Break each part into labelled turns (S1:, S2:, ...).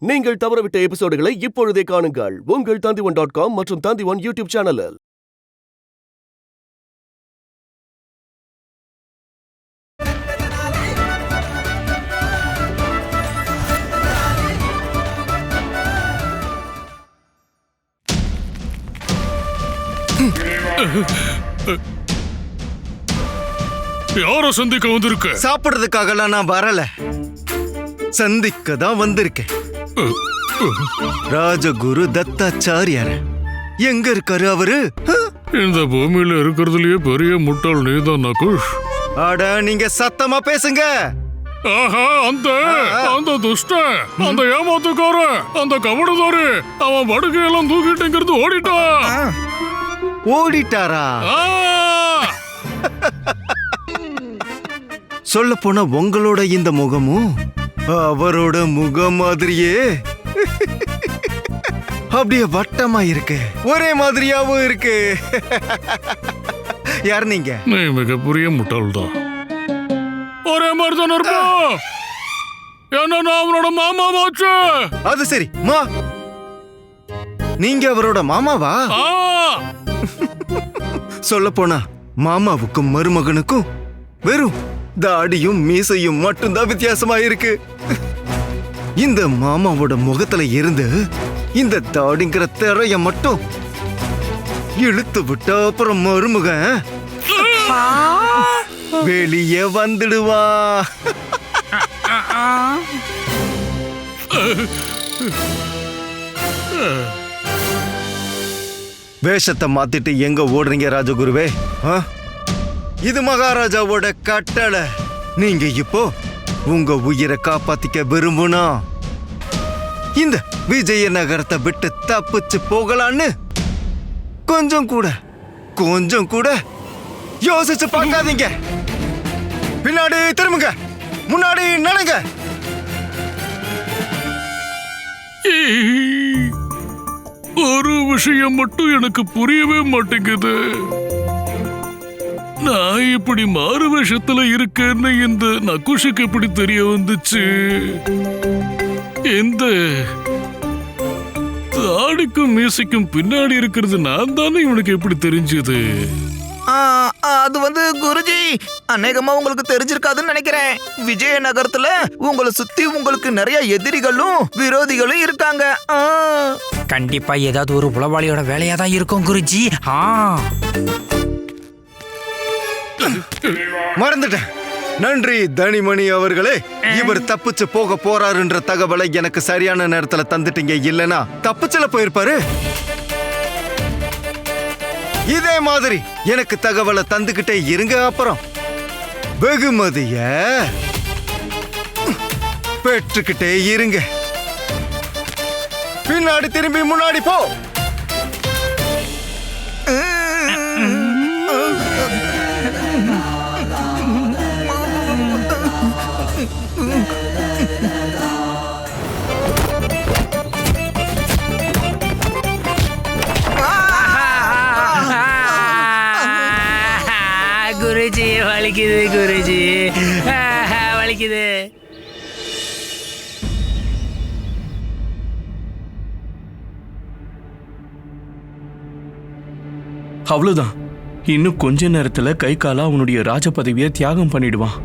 S1: நீங்கள் தவறவிட்ட எபிசோடுகளை இப்பொழுதே காணுங்கள் உங்கள் Tandivan.com மற்றும் Tandivan யூடியூப் சேனலில்.
S2: யார சந்திக்க வந்திருக்க?
S3: சாப்பிடுறதுக்காக நான் வரல, சந்திக்க தான் வந்திருக்கேன். ராஜகுரு தத்தாச்சாரியார் எங்க இருக்காரு அவரு?
S2: இந்த பூமியில இருக்கிறதுலயே பெரிய முட்டாள் நீதான் நகுஷ்.
S3: அட நீங்க சத்தமா பேசுங்க.
S2: ஆஹா, அந்த துஷ்டன், அந்த ஏமாத்துக்காரன், அந்த கபடுதாரு, அவன் படுக்கையெல்லாம் தூக்கிட்டு ஓடிட்டான்.
S3: ஓடிட்டாரா? சொல்ல போனா உங்களோட இந்த முகமும் அவரோட முகம் மாதிரியே அப்படியே வட்டமா இருக்கு, ஒரே மாதிரியாவும் இருக்கு. யார் நீங்க?
S2: நீ மிகப்பெரிய முட்டாள் தான். ஒரே மாதிரி தான் இருப்போம். என்ன அவனோட மாமாவாச்சு.
S3: அது சரி, நீங்க அவரோட மாமாவா? சொல்ல போனா மாமாவுக்கும் மருமகனுக்கும் வெறும் தாடியும் மீசையும் மட்டும்தான் வித்தியாசமா இருக்கு. இந்த மாமாவோட முகத்துல இருந்து இந்த தாடிங்கிற திரைய மட்டும் இழுத்து விட்டா அப்புறம் மருமகன் வெளியே வந்துடுவா. வேஷத்தை மாத்திட்டு எங்க ஓடுறீங்க ராஜகுருவே? இது மகாராஜாவோட கட்டளை. நீங்க இப்போ உங்க உயிரை காப்பாத்திக்க விரும்புனா இந்த விஜயநகரத்தை விட்டு தப்பிச்சு போகலான்னு கொஞ்சம் கூட யோசிச்சு பார்க்காதீங்க. பின்னாடி திரும்புங்க, முன்னாடி நடங்க.
S2: ஒரு விஷயம் மட்டும் எனக்கு புரியவே மாட்டேங்குது. நான் இப்படி மாறு வேஷத்துல இருக்கேன்னு இந்த நகுஷுக்கு எப்படி தெரிய வந்துச்சு? இந்த தாடிக்கும் மீசைக்கும் பின்னாடி இருக்கிறது நான் தானே இவனுக்கு எப்படி தெரிஞ்சது?
S4: அது குருஜி, அநேகமா உங்களுக்கு தெரிஞ்சிருக்காதுன்னு நினைக்கிறேன். விஜயநகரத்துல உங்களை சுத்தி உங்களுக்கு நிறைய எதிரிகளும் விரோதிகளும் இருக்காங்க.
S5: கண்டிப்பா ஏதாவது ஒரு உளவாளியோட வேலையா தான் இருக்கும் குருஜி.
S3: மறந்துட்டேன். நன்றி தனிமணி அவர்களே. இவர் தப்பிச்சு போக போறாருன்ற தகவலை எனக்கு சரியான நேரத்துல தந்துட்டீங்க. இல்லனா தப்பிச்சல போயிருப்பாரு. இதே மாதிரி எனக்கு தகவலை தந்துகிட்டே இருங்க. அப்புறம் வெகுமதிய பெற்றுக்கிட்டே இருங்க. பின்னாடி திரும்பி முன்னாடி போ.
S5: குருஜி வலிக்குது, குருஜி வலிக்குது.
S6: அவ்வளவுதான். இன்னும் கொஞ்ச நேரத்துல கை கால அவனுடைய ராஜ பதவியை தியாகம் பண்ணிடுவான்.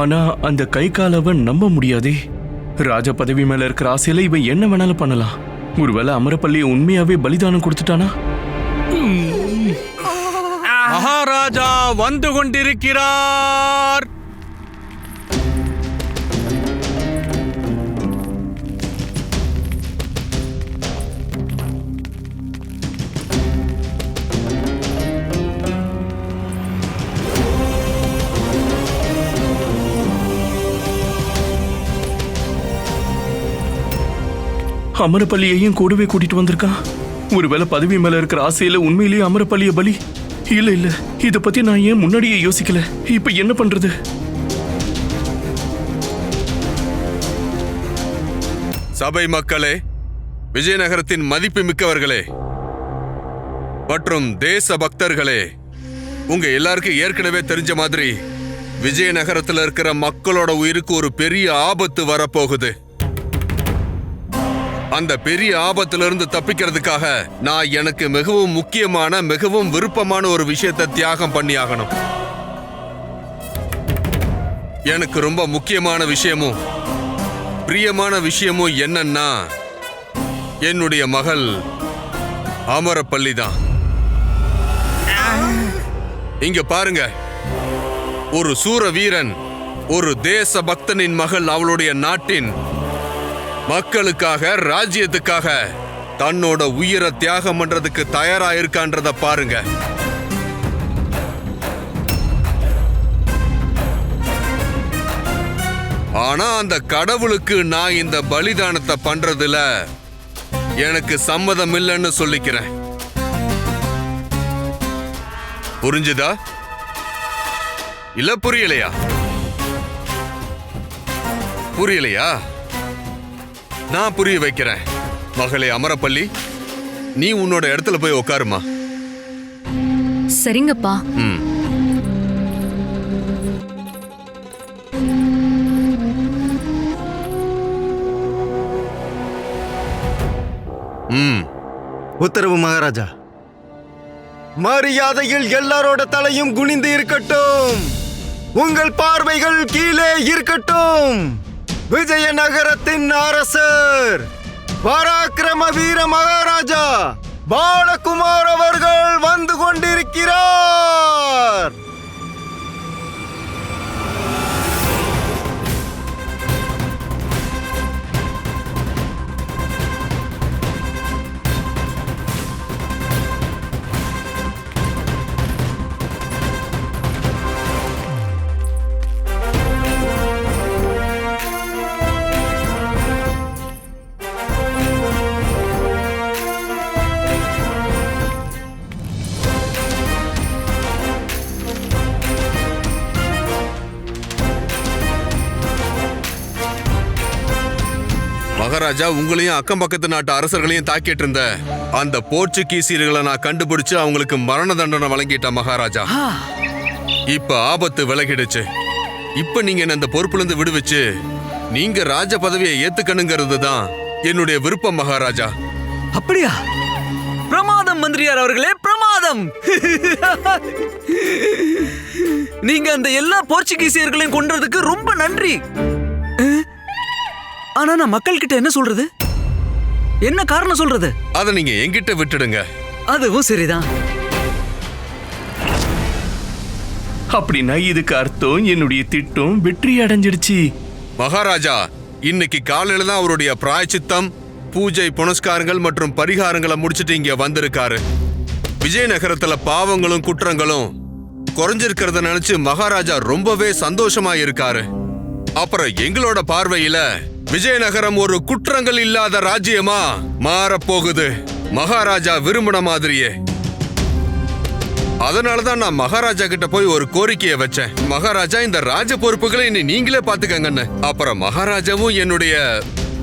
S6: ஆனா அந்த கை காலவன் நம்ப முடியாதே. ராஜ பதவி மேல இருக்கிற ஆசையில இவன் என்ன வேணாலும் பண்ணலாம். ஒருவேளை அமரப்பள்ளியை உண்மையாவே பலிதானம் கொடுத்துட்டானா?
S7: மகாராஜா வந்து கொண்டிருக்கிறார்.
S6: அமரப்பள்ளியையும் கூடவே கூட்டிட்டு வந்திருக்கான். ஒருவேளை பதவி மேல இருக்கிற ஆசையில உண்மையிலேயே அமரப்பள்ளிய பலி? இல்ல, இத பத்தி நான் ஏன் முன்னாடியே யோசிக்கல? இப்ப என்ன பண்றது?
S7: சபை மக்களே, விஜயநகரத்தின் மதிப்பு மிக்கவர்களே மற்றும் தேச பக்தர்களே, உங்க எல்லாருக்கும் ஏற்கனவே தெரிஞ்ச மாதிரி விஜயநகரத்துல இருக்கிற மக்களோட உயிருக்கு ஒரு பெரிய ஆபத்து வரப்போகுது. அந்த பெரிய ஆபத்திலிருந்து தப்பிக்கிறதுக்காக நான் எனக்கு மிகவும் முக்கியமான மிகவும் விருப்பமான ஒரு விஷயத்தை தியாகம் பண்ணி ஆகணும். எனக்கு ரொம்ப முக்கியமான விஷயமும் பிரியமான விஷயமும் என்னன்னா என்னுடைய மகள் அமரப்பள்ளி தான். இங்க பாருங்க, ஒரு சூர வீரன், ஒரு தேச பக்தனின் மகள் அவளுடைய நாட்டின் மக்களுக்காக, ராஜ்யத்துக்காக தன்னோட உயிரை தியாகம் பண்றதுக்கு தயாரா இருக்கான்றத பாருங்க. ஆனா அந்த கடவுளுக்கு நான் இந்த பலிதானத்தை பண்றதுல எனக்கு சம்மதம் இல்லைன்னு சொல்லிக்கிறேன். புரிஞ்சுதா இல்ல புரியலையா? புரியலையா? நான் புரிய வைக்கிறேன். மகளே அமரப்பள்ளி, நீ உன்னோட இடத்துல போய் உட்காருமா.
S8: சரிங்கப்பா.
S3: உத்தரவு மகாராஜா. மரியாதையில் எல்லாரோட தலையும் குனிந்து இருக்கட்டும். உங்கள் பார்வைகள் கீழே இருக்கட்டும். விஜயநகரத்தின் அரசர் பராக்கிரம வீர மகாராஜா பாலகுமார் அவர்கள் வந்து கொண்டிருக்கிறார்.
S7: மகாராஜா, உங்களையும் அக்கம் பக்கத்து நாட்டு அரசர்களையும் தாக்கிட்டு இருந்த அந்த போர்ச்சுகீசியர்களை நான் கண்டுபிடிச்சு அவங்களுக்கு மரண தண்டனை வழங்கிட்டேன் மகாராஜா. இப்ப ஆபத்து விலகிடுச்சு. இப்ப நீங்க என்ன இந்த பொறுப்புல இருந்து விடுவிச்சு நீங்க ராஜ பதவியை ஏத்துக்கணுங்கிறது தான் என்னுடைய விருப்பம் மகாராஜா.
S9: அப்படியா? பிரமாதம் மந்திரியார் அவர்களே, பிரமாதம். நீங்க அந்த எல்லா போர்ச்சுகீசியர்களையும் கொன்றதுக்கு ரொம்ப நன்றி. ஆனா நான் மக்கள் கிட்ட என்ன சொல்றது? என்ன காரணம் சொல்றது?
S7: அதை நீங்க என்கிட்ட விட்டுடுங்க.
S9: அதுவும் சரிதான்.
S6: அப்படின்னா இதுக்கு அர்த்தம் என்னுடைய திட்டம் வெற்றி அடைஞ்சிடுச்சு.
S7: மகாராஜா, இன்னைக்கு காலையில தான் அவருடைய பிராயச்சித்தம், பூஜை புனஸ்காரங்கள் மற்றும் பரிகாரங்களை முடிச்சிட்டு இங்க வந்திருக்காரு. விஜயநகரத்துல பாவங்களும் குற்றங்களும் குறைஞ்சிருக்கிறத நினைச்சு மகாராஜா ரொம்பவே சந்தோஷமா இருக்காரு. அப்புறம் எங்களோட பார்வையில விஜயநகரம் ஒரு குற்றங்கள் இல்லாத ராஜ்யமா மாறப்போகுது, மகாராஜா விரும்பின மாதிரியே. அதனாலதான் நான் மகாராஜா கிட்ட போய் ஒரு கோரிக்கையை வச்சேன். மகாராஜா, இந்த ராஜ பொறுப்புகளை இனி நீங்களே பாத்துக்கங்கன்னு. அப்புறம் மகாராஜாவும் என்னுடைய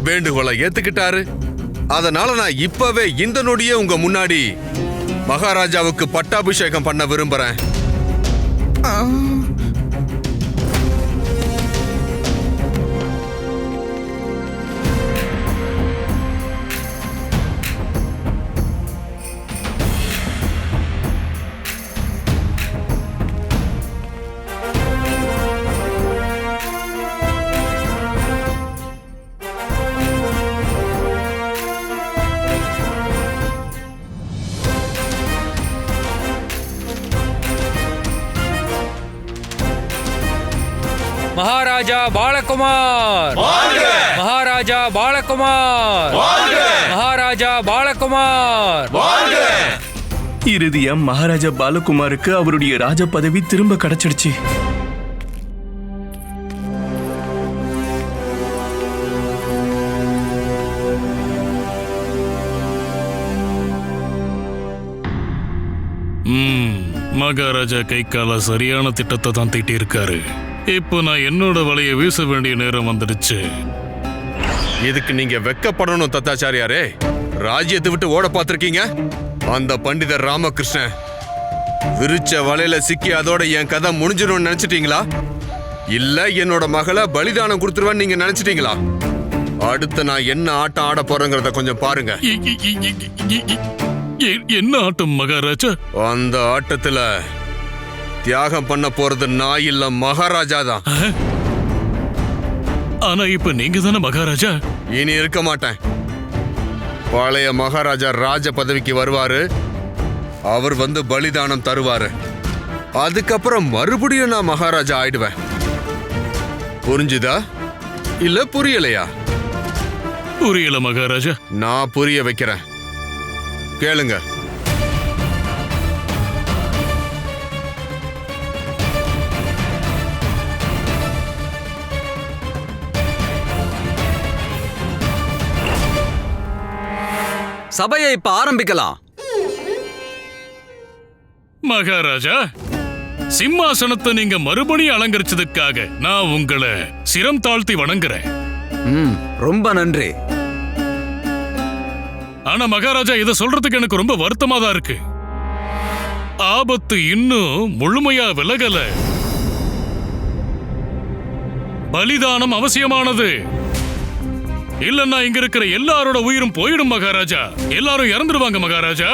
S7: வேண்டுகோளை ஏத்துக்கிட்டாரு. அதனால நான் இப்பவே இந்த நொடியே உங்க முன்னாடி மகாராஜாவுக்கு பட்டாபிஷேகம் பண்ண விரும்புறேன்.
S5: மகாராஜா பாலகுமார், மகாராஜா பாலகுமார், மகாராஜா பாலகுமார்.
S6: இறுதியா மகாராஜா பாலகுமாருக்கு அவருடைய ராஜ பதவி திரும்ப கிடைச்சிடுச்சு.
S2: மகாராஜா கை கால சரியான திட்டத்தை தான் தீட்டி இருக்காரு. இப்போ நான் என்னோட வலையை வீச வேண்டிய நேரம் வந்துடுச்சு.
S7: இதுக்கு நீங்க வெக்கப்படணும் தத்தாச்சாரியாரே. ராஜ்யத்தை விட்டு ஓட பார்த்திருக்கீங்க. அந்த பண்டிதர் ராமகிருஷ்ணன் விரிச்ச வலையில சிக்கி அதோட என் கதை முடிஞ்சிடும்னு நினைச்சிட்டீங்களா? இல்ல என்னோட மகளை பலிதானம் கொடுத்துருவேன்னு நீங்க நினைச்சிட்டீங்களா? அடுத்து நான் என்ன ஆட்டம் ஆட போறேங்கிறத கொஞ்சம் பாருங்க.
S2: என்ன ஆட்டம் மகாராஜா?
S7: அந்த ஆட்டத்துல தியாகம் பண்ண போறது நான் இல்ல, மகாராஜா தான்.
S2: ஆனா இப்ப நீங்க தானே மகாராஜா.
S7: இனி இருக்க மாட்டேன். பழைய மகாராஜா ராஜ பதவிக்கு வருவாரு. அவர் வந்து பலிதானம் தருவாரு. அதுக்கப்புறம் மறுபடியும் நான் மகாராஜா ஆயிடுவேன். புரிஞ்சுதா இல்ல புரியலையா?
S2: புரியல மகாராஜா.
S7: நான் புரிய வைக்கிறேன், கேளுங்க.
S9: சபையை இப்ப ஆரம்பிக்கலாம்.
S2: மகாராஜா, சிம்மாசனத்தை நீங்க மறுபடியும் அலங்கரிச்சதுக்காக நான் உங்களை சிரம் தாழ்த்தி வணங்குறேன்.
S9: ரொம்ப நன்றி.
S2: ஆனா மகாராஜா, இத சொல்றதுக்கு எனக்கு ரொம்ப வருத்தமா தான் இருக்கு. ஆபத்து இன்னும் முழுமையா விலகல. பலிதானம் அவசியமானது. இல்லன்னா இங்க இருக்கிற எல்லாரோட உயிரும் போயிடும் மகாராஜா. எல்லாரும் இறந்துடுவாங்க மகாராஜா.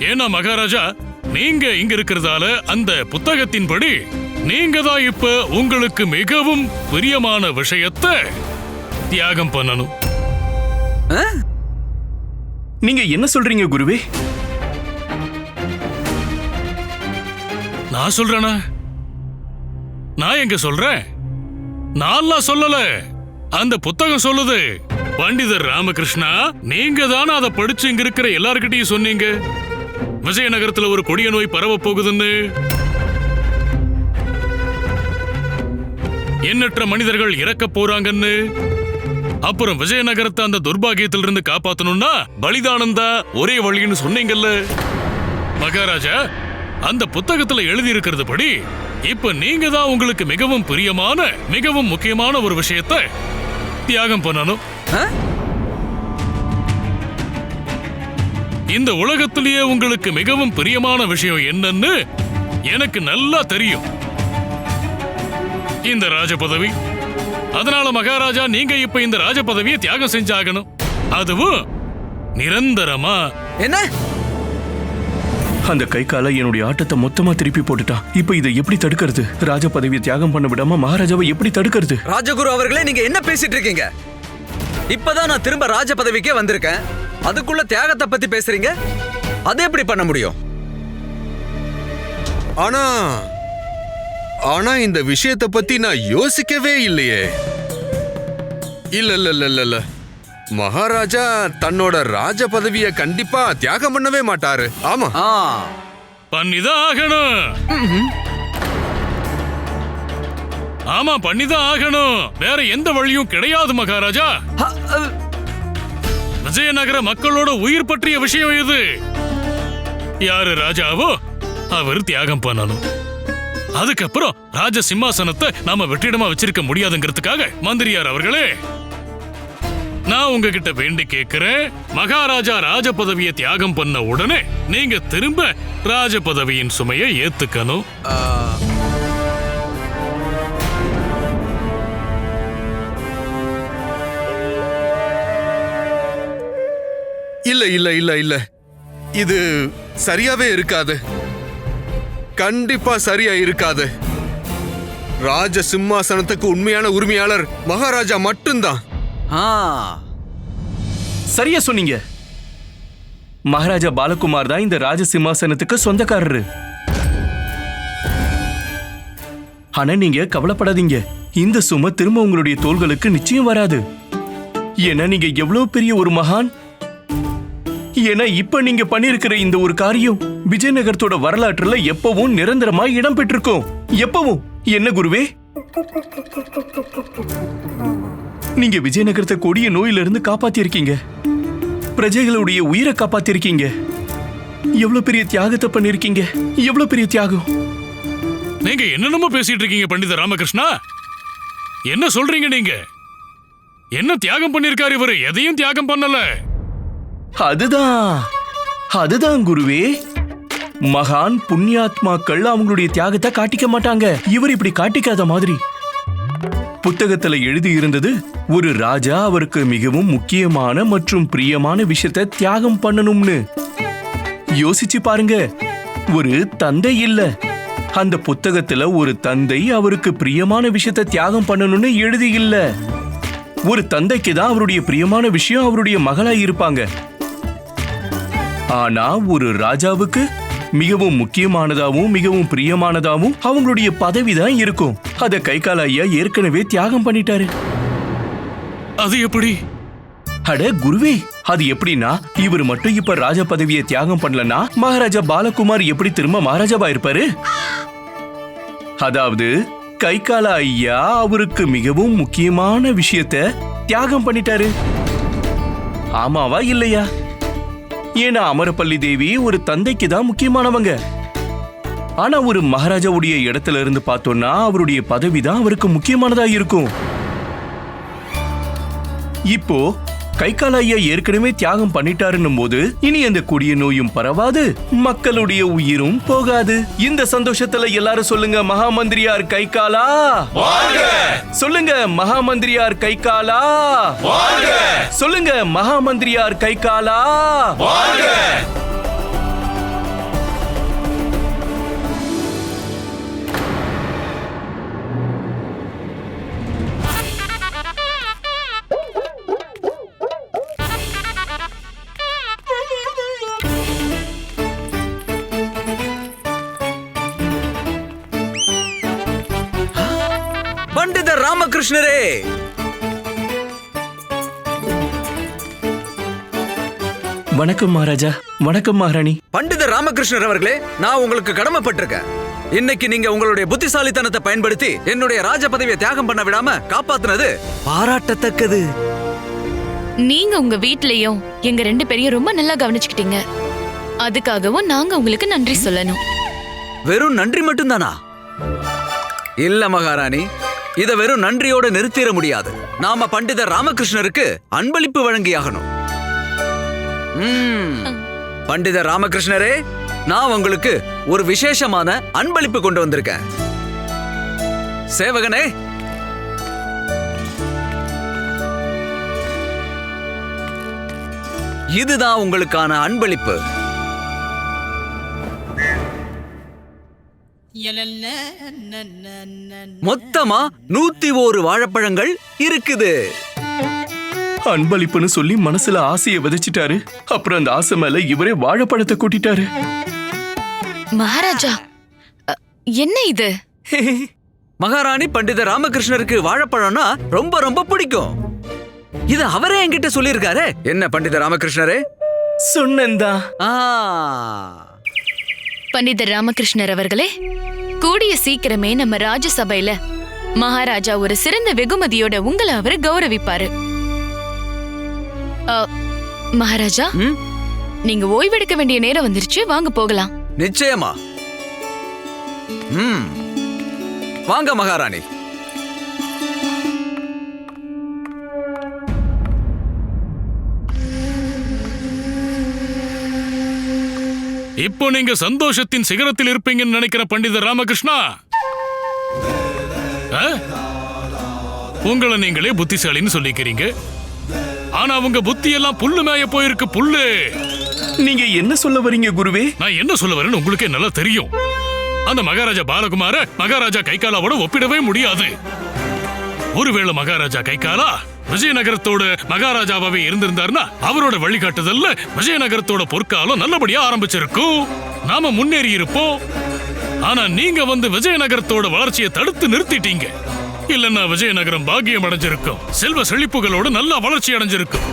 S2: ஏன்னா மகாராஜா, நீங்க இங்க இருக்கிறதால அந்த புத்தகத்தின்படி நீங்க தான் இப்ப உங்களுக்கு மிகவும் பிரியமான விஷயத்தை தியாகம் பண்ணணும்.
S6: நீங்க என்ன சொல்றீங்க குருவே?
S2: நான் சொல்றேனா? நான் எங்க சொல்றேன்? நான் சொல்லல, அந்த புத்தகம் சொல்லுது. பண்டிதர் ராமகிருஷ்ணா, நீங்க தானே அதை படிச்சு இங்க இருக்கிற எல்லார்கிட்டையும் சொன்னீங்க விஜயநகரத்துல ஒரு கொடிய நோய் பரவ போகுதுன்னு. எண்ணற்ற மனிதர்கள் இறக்க போறாங்கன்னு. அப்புறம் விஜயநகரத்தை அந்த துர்பாகியத்திலிருந்து காப்பாத்தணும்னா பலிதானம் தான் ஒரே வழின்னு சொன்னீங்கல்ல மகாராஜா. அந்த புத்தகத்துல எழுதி இருக்கிறது படி இப்ப நீங்க தான் உங்களுக்கு மிகவும் பிரியமான மிகவும் முக்கியமான ஒரு விஷயத்தை தியாகம் பண்ணணும். இந்த உலகத்திலேயே உங்களுக்கு மிகவும் பிரியமான விஷயம் என்னன்னு எனக்கு நல்லா தெரியும், இந்த ராஜ பதவி. அதனால மகாராஜா, நீங்க இப்ப இந்த ராஜ பதவியை தியாகம் செஞ்சாகணும். அதுவும் நிரந்தரமா.
S9: என்ன?
S6: அந்த கை கால என்னுடைய ஆட்டத்தை மொத்தமா திருப்பி போட்டுட்டான். இப்ப இதை எப்படி தடுக்கிறது? ராஜ பதவியை தியாகம் பண்ண விடாம மகாராஜாவை எப்படி தடுக்கிறது?
S9: ராஜகுரு அவர்களே, நீங்க என்ன பேசிட்டு இருக்கீங்க? இப்பதான் நான் திரும்ப ராஜ பதவிக்கே வந்திருக்கேன். அதுக்குள்ள தியாகத்தை பத்தி பேசுறீங்க? அது எப்படி பண்ண முடியும்?
S7: ஆனா இந்த விஷயத்தை பத்தி நான் யோசிக்கவே இல்லையே. இல்ல, மகாராஜா தன்னோட ராஜ பதவியை கண்டிப்பா தியாகம் பண்ணவே மாட்டாரு. ஆமா,
S2: பண்ணிதான் ஆகணும். ஆமா, பண்ணிதான் ஆகணும். வேற எந்த வழியும் கிடையாது மகாராஜா. விஜயநகர மக்களோட உயிர் பற்றிய விஷயம் இது. யாரு ராஜாவோ அவர் தியாகம் பண்ணணும். அதுக்கப்புறம் ராஜ சிம்மாசனத்தை நாம வெற்றிடமா வச்சிருக்க முடியாதுங்கிறதுக்காக மந்திரியார் அவர்களே, நான் உங்ககிட்ட வேண்டி கேட்கிறேன், மகாராஜா ராஜ பதவியை தியாகம் பண்ண உடனே நீங்க திரும்ப ராஜ பதவியின் சுமையை ஏத்துக்கணும்.
S7: இல்ல, இது சரியாவே இருக்காது. கண்டிப்பா சரியா இருக்காது. ராஜ சிம்மாசனத்துக்கு உண்மையான உரிமையாளர் மகாராஜா மட்டும்தான்.
S6: சரியா சொன்னீங்க. மகாராஜா பாலகுமார் தான் இந்த ராஜ சிம்மாசனத்துக்கு சொந்தக்காரரு. ஆனா நீங்க கவலைப்படாதீங்க, இந்த சுமை திரும்ப உங்களுடைய தோள்களுக்கு நிச்சயம் வராது. ஏன்னா நீங்க எவ்வளவு பெரிய ஒரு மகான். ஏன்னா இப்ப நீங்க பண்ணிருக்கிற இந்த ஒரு காரியம் விஜயநகரத்தோட வரலாற்றுல எப்பவும் நிரந்தரமா இடம் பெற்றிருக்கும். எப்பவும். என்ன குருவே? நீங்க விஜயநகரத்தை கொடிய நோயிலிருந்து காப்பாத்திருக்கீங்க. பிரஜைகளுடைய உயிரை காப்பாத்திருக்கீங்க. எவ்வளவு பெரிய தியாகத்தை பண்ணிருக்கீங்க. எவ்வளவு பெரிய தியாகம்.
S2: நீங்க என்னென்னமோ பேசிட்டு இருக்கீங்க பண்டித ராமகிருஷ்ணா. என்ன சொல்றீங்க நீங்க? என்ன தியாகம் பண்ணிருக்காரு இவரு? எதையும் தியாகம் பண்ணல.
S6: அதுதான் குருவே. மகான் புண்ணியாத்மாக்கள் அவங்களுடைய தியாகத்தை காட்டிக்க மாட்டாங்க. இவர் இப்படி காட்டிக்காத மாதிரி. புத்தகத்துல எழுதி இருந்தது ஒரு ராஜா அவருக்கு மிகவும் முக்கியமான மற்றும் பிரியமான விஷயத்தை தியாகம் பண்ணணும்னு யோசிச்சு பாருங்க. ஒரு தந்தை இல்ல, அந்த புத்தகத்துல ஒரு தந்தை அவருக்கு பிரியமான விஷயத்தை தியாகம் பண்ணணும்னு எழுதி இல்ல. ஒரு தந்தைக்கு தான் அவருடைய பிரியமான விஷயம் அவருடைய மகளா இருப்பாங்க. ஆனா ஒரு ராஜாவுக்கு மிகவும் முக்கியமானதாவும் மிகவும் பிரியமானதாவும் அவங்களுடைய பதவி தான் இருக்கும். அத கைகால ஐயா ஏற்கனவே தியாகம் பண்ணிட்டாரு.
S2: அது எப்படி?
S6: அட குருவே, அது எப்படின்னா இவர் மட்டும் இப்ப ராஜ பதவியை தியாகம் பண்ணலனா மகாராஜா பாலகுமார் எப்படி திரும்ப மகாராஜாவா இருப்பாரு? அதாவது கைகால ஐயா அவருக்கு மிகவும் முக்கியமான விஷயத்தை தியாகம் பண்ணிட்டாரு. ஆமாவா இல்லையா? ஏன்னா அமரப்பள்ளி தேவி ஒரு தந்தைக்கு தான் முக்கியமானவங்க. ஆனா ஒரு மகாராஜாவுடைய இடத்துல இருந்து பார்த்தோம்னா அவருடைய பதவி தான் அவருக்கு முக்கியமானதா இருக்கும். இப்போ கைகால ஐயா ஏற்கனவே தியாகம் பண்ணிட்டாருன்னும் போது இனி அந்த கொடிய நோயும் பரவாது, மக்களுடைய உயிரும் போகாது. இந்த சந்தோஷத்துல எல்லாரும் சொல்லுங்க, மகாமந்திரியார் கைகாலா சொல்லுங்க, மகாமந்திரியார் கைகாலா சொல்லுங்க, மகாமந்திரியார் கைகாலா.
S9: பண்டிதர் ராமகிருஷ்ணரே,
S6: வணக்கம் மகாராஜா. வணக்கம் மகாராணி.
S9: பண்டிதர் ராமகிருஷ்ணர் அவர்களே, நான் உங்களுக்கு கடமைப்பட்டிருக்கேன். இன்னைக்கு நீங்க உங்களுடைய புத்திசாலித்தனத்தை பயன்படுத்தி என்னுடைய ராஜ பதவியை தியாகம் பண்ண விடாம காப்பாத்துனது பாராட்டத்தக்கது.
S8: நீங்க உங்க வீட்லயும் எங்க 2 பேரையும் ரொம்ப நல்லா கவனிச்சுக்கிட்டீங்க. அதுக்காகவும் நாங்க உங்களுக்கு நன்றி சொல்லணும்.
S9: வெறும் நன்றி மட்டும்தானா? இல்ல மகாராணி, இத வெறும் நன்றியோட நிறுத்திட முடியாது. நாம பண்டிதர் ராமகிருஷ்ணருக்கு அன்பளிப்பு வழங்கியாகணும். பண்டிதர் ராமகிருஷ்ணரே, நான் உங்களுக்கு ஒரு விசேஷமான அன்பளிப்பு கொண்டு வந்திருக்கேன். சேவகனே, இதுதான் உங்களுக்கான அன்பளிப்பு. மொத்தமா 101 வாழைப்பழங்கள் இருக்குது.
S6: அன்பளிப்புன்னு சொல்லி மனசுல ஆசையை விதைச்சிட்டாரு. அப்புறம் அந்த ஆசை மேல இவரே வாழைப்பழத்தை கூட்டிட்டாரு.
S8: மகாராஜா, என்ன இது?
S9: மகாராணி, பண்டிதர் ராமகிருஷ்ணருக்கு வாழைப்பழம்னா ரொம்ப ரொம்ப பிடிக்கும். இது அவரே என்கிட்ட சொல்லியிருக்காரு. என்ன பண்டிதர் ராமகிருஷ்ணரே?
S6: சொன்னேன்தா.
S8: பண்டிதர் ராமகிருஷ்ணர் அவர்களே, கூடிய சீக்கிரமே நம்ம ராஜசபையில மகாராஜா ஒரு சிறந்த வெகுமதியோட உங்களை அவரு கௌரவிப்பாரு. மகாராஜா, நீங்க ஓய்வெடுக்க வேண்டிய நேரம் வந்துருச்சு. வாங்க போகலாம்.
S9: நிச்சயமா. வாங்க மகாராணி.
S2: இப்போ நீங்க சந்தோஷத்தின் சிகரத்தில் இருப்பீங்கன்னு நினைக்கிற பண்டிதர் ராமகிருஷ்ணா. உங்களை நீங்களே புத்திசாலின்னு சொல்லிக்கிறீங்க. ஆனா உங்க புத்தி எல்லாம் புல்லு மேய போயிருக்கு. புல்லு.
S6: நீங்க என்ன சொல்ல வரீங்க குருவே?
S2: நான் என்ன சொல்ல வரேன்னு உங்களுக்கே நல்லா தெரியும். அந்த மகாராஜா பாலகுமார மகாராஜா கைகாலாவோட ஒப்பிடவே முடியாது. ஒருவேளை மகாராஜா கைகாலா விஜயநகரத்தோட மகாராஜாவே இருந்திருந்தாருன்னா அவரோட வழிகாட்டுதல்ல விஜயநகரத்தோட பொற்காலம் நல்லபடியா ஆரம்பிச்சிருக்கும். நாம முன்னேறி இருப்போம். ஆனா நீங்க வந்து விஜயநகரத்தோட வளர்ச்சியை தடுத்து நிறுத்திட்டீங்க. இல்லன்னா விஜயநகரம் பாக்கியம் அடைஞ்சிருக்கும். செல்வ செழிப்புகளோட நல்லா வளர்ச்சி அடைஞ்சிருக்கும்.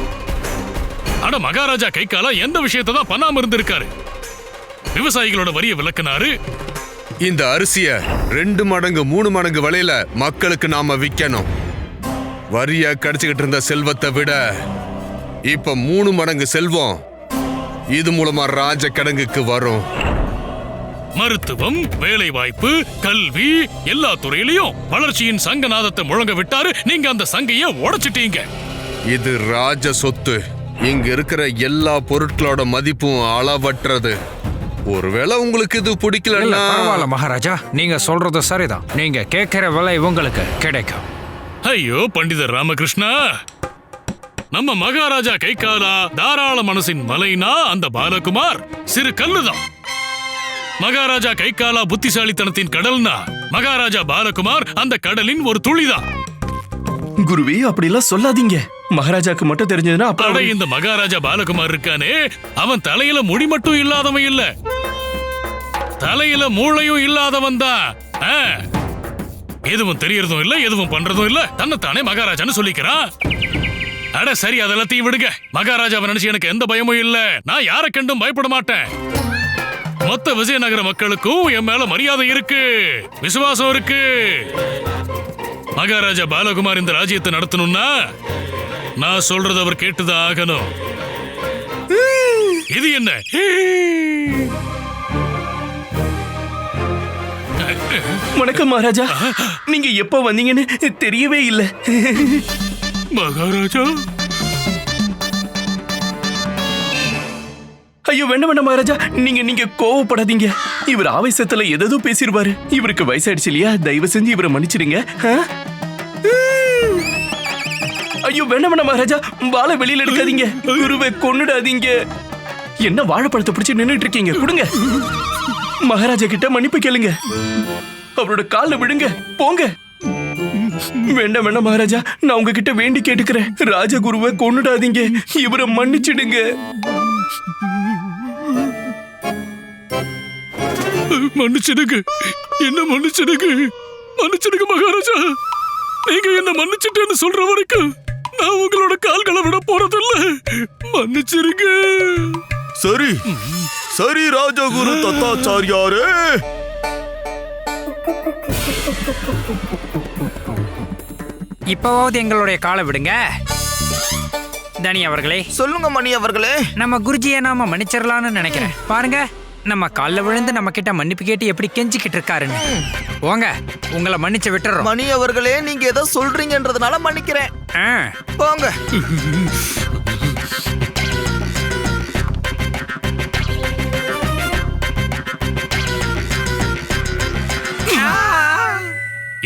S2: ஆனா மகாராஜா கைகாலா எந்த விஷயத்தை தான் பண்ணாம இருந்திருக்காரு? விவசாயிகளோட வரிய விலக்கினாரு.
S7: இந்த அரிசிய 2 மடங்கு 3 மடங்கு விலையில மக்களுக்கு நாம விற்கணும். வரிய கிடைச்சுக்கிட்டு இருந்த செல்வத்தை விட இப்ப 3 மடங்கு செல்வம் இது மூலமா ராஜ கிடங்குக்கு வரும்.
S2: மருத்துவம், வேலை வாய்ப்பு, கல்வி எல்லா துறையிலையும் வளர்ச்சியின் சங்கநாதத்தை முழங்க விட்டாரு. நீங்க அந்த சங்கைய உடைச்சிட்டீங்க.
S7: இது ராஜ சொத்து. இங்க இருக்கிற எல்லா பொருட்களோட மதிப்பும் அளவற்றது. ஒருவேளை உங்களுக்கு இது பிடிக்கலன்னா
S5: பரவாயில்ல மகாராஜா, நீங்க சொல்றது சரிதான். நீங்க கேட்கிற விலை உங்களுக்கு கிடைக்கும்.
S2: ஐயோ பண்டிதர் ராமகிருஷ்ணா, நம்ம மகாராஜா கைகாலா தாராள மனசின் மலைனா அந்த பாலகுமார் சிறு கல்லுதான். மகாராஜா கைகாலா புத்திசாலித்தனத்தின் கடல்னா மகாராஜா பாலகுமார் அந்த கடலின் ஒரு துளிதான்.
S6: குருவே அப்படிலாம் சொல்லாதீங்க. மகாராஜாக்கு மட்டும் தெரிஞ்சதுன்னா
S2: அட, இந்த மகாராஜா பாலகுமார் இருக்கானே, அவன் தலையில முடி மட்டும் இல்லாதவன் இல்ல, தலையில மூளையும் இல்லாதவன் தான். எதுவும் தெரியறதும் இல்ல, எதுவும் பண்றதும் இல்ல, தன்னைத்தானே மகாராஜான்னு சொல்லிக்கிறான். அட சரி, அதெல்லாத்தையும் விடுங்க. மகாராஜாவை நினைச்சு எனக்கு எந்த பயமும் இல்ல. நான் யாரை கண்டும் பயப்பட மாட்டேன். மொத்த விஜயநகர மக்களுக்கும் என் மேல மரியாதை இருக்கு, விசுவாசம் இருக்கு. மகாராஜா பாலகுமார் இந்த ராஜ்யத்தை நடத்தணும்னா நான் சொல்றது அவர் கேட்டுதான் ஆகணும். இது என்ன?
S6: வணக்கம் மகாராஜா. நீங்க எப்ப வந்தீங்கன்னு தெரியவே இல்ல.
S2: மகாராஜா,
S6: ஐயோ வேண்டாம் வேண்டாம் மகாராஜா, நீங்க கோவப்படாதீங்க. இவர் ஆவேசத்துல எதோ பேசிடுவாரு. இவருக்கு வயசாயிடுச்சு இல்லையா, தயவு செஞ்சு இவரை மன்னிச்சிடுங்க. ஐயோ வேண்டாம் வேண்டாம் மகாராஜா, வாழை வெளியில எடுக்காதீங்க. குருவை கொன்னுடாதீங்க. என்ன வாழைப்பழத்தை பிடிச்சு நின்னுட்டு இருக்கீங்க? கொடுங்க. மகாராஜா கிட்ட மன்னிப்பு கேளுங்க. அவரோட கால்ல விடுங்க. போங்க. வேண்டாம் வேண்டாம் மகாராஜா, நான் உங்ககிட்ட வேண்டி கேட்டுக்கிறேன். ராஜகுருவை கொன்னுடாதீங்க. இவரை மன்னிச்சிடுங்க.
S2: மன்னிச்சிடுங்க, என்ன மன்னிச்சிடுங்க, மன்னிச்சிடுங்க மகாராஜா. நீங்க என்ன மன்னிச்சிட்டேன்னு சொல்ற வரைக்கும் நான் உங்களோட கால்களை விட போறதில்ல. மன்னிச்சிருங்க.
S3: சரி சரி ராஜகுரு தத்தாச்சாரியாரே.
S5: இப்பவாவது எங்களுடைய காலை விடுங்க. தனி அவர்களே,
S4: சொல்லுங்க மணி அவர்களே.
S5: நம்ம குருஜியை நாம மன்னிச்சிடலாம்னு நினைக்கிறேன். பாருங்க, நம்ம காலில் விழுந்து நம்ம கிட்ட மன்னிப்பு கேட்டு எப்படி கெஞ்சிக்கிட்டு இருக்காருன்னு. போங்க, உங்களை மன்னிச்சு விட்டுறோம்.
S4: மணி அவர்களே, நீங்க ஏதோ சொல்றீங்கன்றதுனால மன்னிக்கிறேன். போங்க.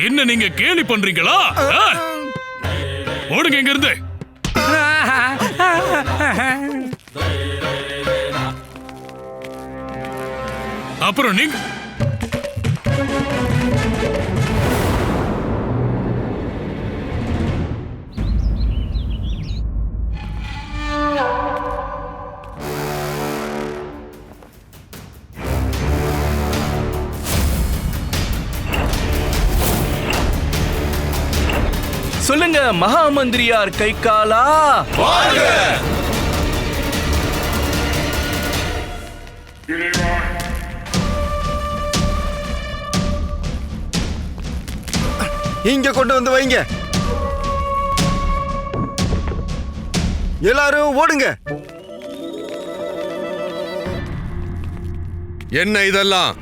S2: என்ன நீங்க கேலி பண்றீங்களா? ஓடுங்க இங்க இருந்து. அப்புறம் நீங்க
S6: சொல்லுங்க மகாமந்திரியார் கைகாலா.
S3: இங்க கொண்டு வந்து வைங்க. எல்லாரும் ஓடுங்க.
S7: என்ன இதெல்லாம்?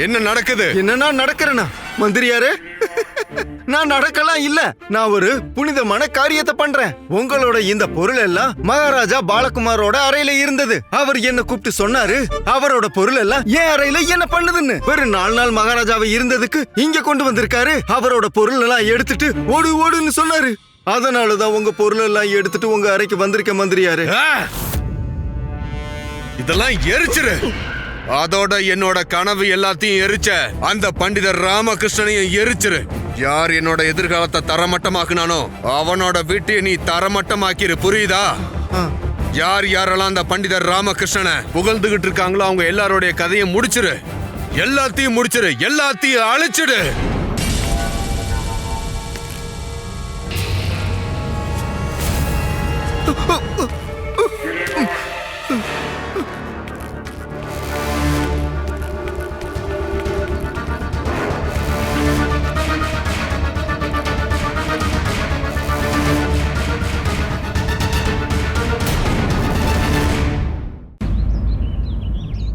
S7: என்ன நடக்குது?
S3: என்னன்னா நடக்கிறேனா மந்திரியாரே? நான் நடக்கலாம் இல்ல, நான் ஒரு புனிதமான காரியத்தை பண்றேன். உங்களோட இந்த பொருள் எல்லாம் மகாராஜா பாலகுமாரோட அறையில இருந்தது. அவர் என்ன கூப்பிட்டு சொன்னாரு, அவரோட பொருள் எல்லாம் என் அறையில என்ன பண்ணுதுன்னு. வெறும் 4 நாள் மகாராஜாவை இருந்ததுக்கு இங்க கொண்டு வந்திருக்காரு. அவரோட பொருள் எல்லாம் எடுத்துட்டு ஓடு ஓடுன்னு சொன்னாரு. அதனாலதான் உங்க பொருள் எல்லாம் எடுத்துட்டு உங்க அறைக்கு வந்திருக்க மந்திரியாரு.
S7: இதெல்லாம் எரிச்சிரு. அதோட என்னோட கனவு எல்லாத்தையும் எரிச்ச அந்த பண்டிதர் ராமகிருஷ்ணனையும் எரிச்சிரு. யார் என்னோட எதிர்காலத்தை தரமட்டமாக்குனானோ அவனோட வீட்டை நீ தரமட்டமாக்கிரு, புரியுதா? யார் யாரெல்லாம் அந்த பண்டிதர் ராமகிருஷ்ணனை புகழ்ந்துகிட்டு இருக்காங்களோ அவங்க எல்லாரோடைய கதையை முடிச்சிரு. எல்லாத்தையும் முடிச்சிரு, எல்லாத்தையும் அழிச்சிடு.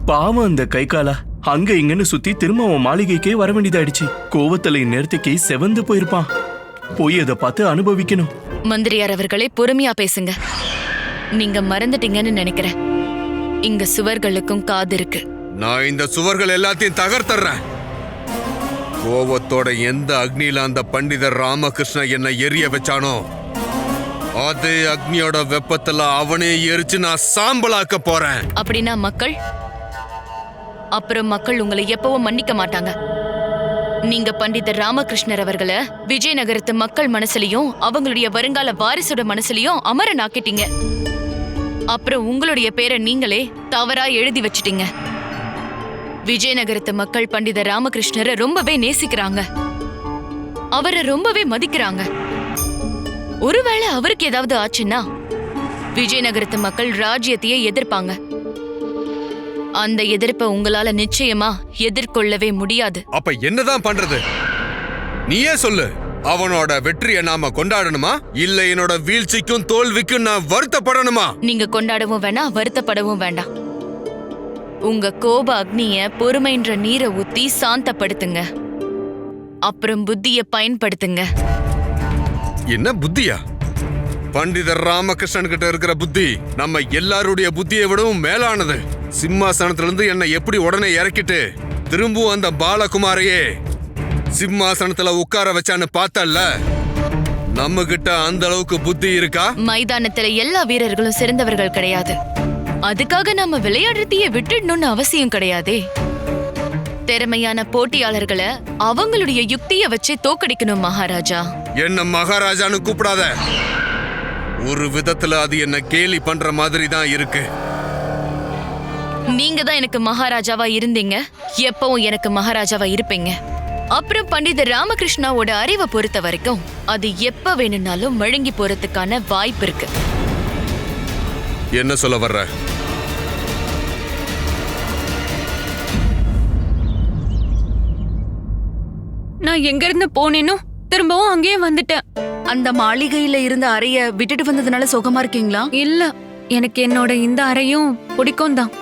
S6: பாவம் அந்த கைகாலா அங்க இங்கன்னு சுத்தி திரும்ப அவன் மாளிகைக்கே வர வேண்டியதாயிடுச்சு. கோவத்தலை நேரத்துக்கு செவந்து போயிருப்பான். போய் அதை பார்த்து அனுபவிக்கணும்.
S8: மந்திரியார் அவர்களே, பொறுமையா பேசுங்க. நீங்க மறந்துட்டீங்கன்னு நினைக்கிறேன். இங்க சுவர்களுக்கும் காது இருக்கு.
S7: நான் இந்த சுவர்கள் எல்லாத்தையும் தகர்த்தறேன். கோவத்தோட எந்த அக்னியில அந்த பண்டிதர் ராமகிருஷ்ண என்னை எரிய வச்சானோ அதே அக்னியோட வெப்பத்துல அவனே எரிச்சு நான் சாம்பலாக்க போறேன்.
S8: அப்படின்னா மக்கள் அப்புறம் மக்கள் உங்களை எப்பவும் மன்னிக்க மாட்டாங்க. நீங்க பண்டிதர் ராமகிருஷ்ணர் அவர்களை விஜயநகரத்து மக்கள் மனசுலயும் அவங்களுடைய வருங்கால வாரிசோட மனசுலயும் அமரனாக்கிட்டீங்க. அப்புறம் உங்களுடைய பேரை நீங்களே தவறா எழுதி வச்சிட்டீங்க. விஜயநகரத்து மக்கள் பண்டிதர் ராமகிருஷ்ணரை ரொம்பவே நேசிக்கிறாங்க, அவரை ரொம்பவே மதிக்கிறாங்க. ஒருவேளை அவருக்கு ஏதாவது ஆச்சுன்னா விஜயநகரத்து மக்கள் ராஜ்யத்தையே எதிர்ப்பாங்க. அந்த எதிர்ப்பை உங்களால நிச்சயமா எதிர்கொள்ளவே முடியாது.
S7: அப்ப என்னதான் பண்றது? நீயே சொல்லு. அவனோட வெற்றியை நாம கொண்டாடணுமா இல்ல என்னோட வீழ்ச்சிக்கும் தோல்விக்கும் நான் வருத்தப்படணுமா?
S8: நீங்க கொண்டாடவும் வேண்டாம், வருத்தப்படவும் வேண்டாம். உங்க கோப அக்னிய பொறுமைன்ற நீரை ஊத்தி சாந்தப்படுத்துங்க. அப்புறம் புத்திய பயன்படுத்துங்க.
S7: என்ன புத்தியா? பண்டிதர் ராமகிருஷ்ணன் கிட்ட இருக்கிற புத்தி நம்ம எல்லாருடைய புத்தியை விடவும் மேலானது. சிம்மாசனத்திலிருந்து என்னை எப்படி உடனே இறக்கிட்டு திரும்பவும் அந்த பாலகுமாரையே சிம்மாசனத்துல உட்கார வச்சான்னு பார்த்தல்ல, நம்ம கிட்ட அந்த அளவுக்கு புத்தி இருக்கா?
S8: மைதானத்துல எல்லா வீரர்களும் சிறந்தவர்கள் கிடையாது. அதுக்காக நம்ம விளையாடுறதையே விட்டுடணும்னு அவசியம் கிடையாதே. திறமையான போட்டியாளர்களை அவங்களுடைய யுக்திய வச்சு தோக்கடிக்கணும் மகாராஜா.
S7: என்ன மகாராஜான்னு கூப்பிடாத. ஒரு விதத்துல அது என்ன கேலி பண்ற மாதிரி தான் இருக்கு.
S8: நீங்க தான் எனக்கு மகாராஜாவா இருந்தீங்க, எப்பவும் எனக்கு மகாராஜாவா இருப்பீங்க. அப்புறம் பண்டிதர் ராமகிருஷ்ணாவோட அறிவை பொறுத்த வரைக்கும் அது எப்ப வேணும்னாலும் வழங்கி போறதுக்கான வாய்ப்பு இருக்கு.
S7: என்ன சொல்ல வர்ற?
S10: நான் எங்க இருந்து போனேனோ திரும்பவும் அங்கேயே வந்துட்டேன்.
S11: அந்த மாளிகையில இருந்த அறைய விட்டுட்டு வந்ததுனால சுகமா இருக்கீங்களா?
S10: இல்ல, எனக்கு என்னோட இந்த அறையும் பிடிக்கும் தான்.